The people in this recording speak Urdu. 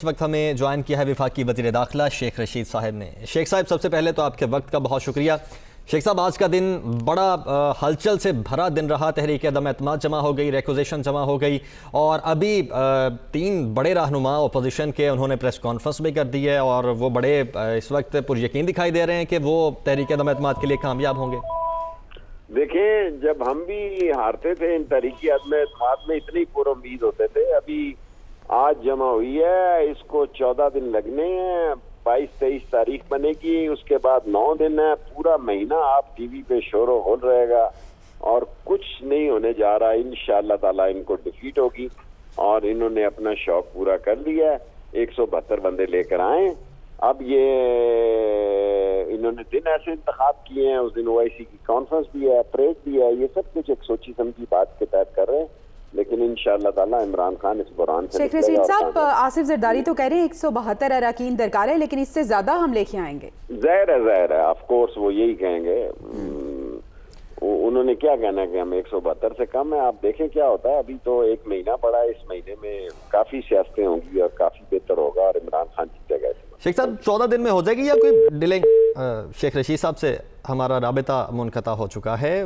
اس وقت ہمیں جوائن کیا ہے وفاقی وزیر داخلہ شیخ رشید صاحب نے۔ شیخ صاحب سب سے پہلے تو آپ کے وقت کا بہت شکریہ۔ شیخ صاحب آج کا دن بڑا ہلچل سے بھرا دن رہا، تحریک عدم اعتماد جمع ہو گئی، ریکوزیشن جمع ہو گئی، اور ابھی 3 بڑے رہنما اپوزیشن کے انہوں نے پریس کانفرنس بھی کر دی ہے، اور وہ بڑے اس وقت پر یقین دکھائی دے رہے ہیں کہ وہ تحریک عدم اعتماد کے لیے کامیاب ہوں گے۔ دیکھیں، جب ہم بھی ہارتے تھے ان تحریک عدم اعتماد میں اتنی پر امید ہوتے تھے، ابھی آج جمع ہوئی ہے، اس کو 14 دن لگنے ہیں، 22-23 تاریخ بنے گی، اس کے بعد 9 دن ہے، پورا مہینہ آپ ٹی وی پہ شور و غل رہے گا اور کچھ نہیں ہونے جا رہا۔ انشاءاللہ تعالیٰ ان کو ڈیفیٹ ہوگی اور انہوں نے اپنا شوق پورا کر لیا ہے، 172 بندے لے کر آئیں۔ اب یہ انہوں نے دن ایسے انتخاب کیے ہیں، اس دن او آئی سی کی کانفرنس بھی ہے، پریس بھی ہے، یہ سب کچھ ایک سوچی سمجھی بات کے تحت کر رہے ہیں، لیکن انشاءاللہ تعالیٰ عمران خان اس بحران سے شیخ رشید صاحب، آصف زرداری تو کہہ رہے ہیں 172 اراکین درکار ہے، لیکن اس سے زیادہ ہم لے کے آئیں گے۔ ظاہر ہے آف کورس وہ یہی کہیں گے، انہوں نے کیا کہنا ہے کہ ہم 172 سے کم ہیں۔ آپ دیکھیں کیا ہوتا ہے، ابھی تو 1 مہینہ پڑا ہے، اس مہینے میں کافی سیاستیں ہوں گی اور کافی بہتر ہوگا اور عمران خان جیتے گا۔ شیخ صاحب 14 دن میں ہو جائے گی یا کوئی ڈیلے؟ شیخ رشید صاحب سے ہمارا رابطہ منقطع ہو چکا ہے۔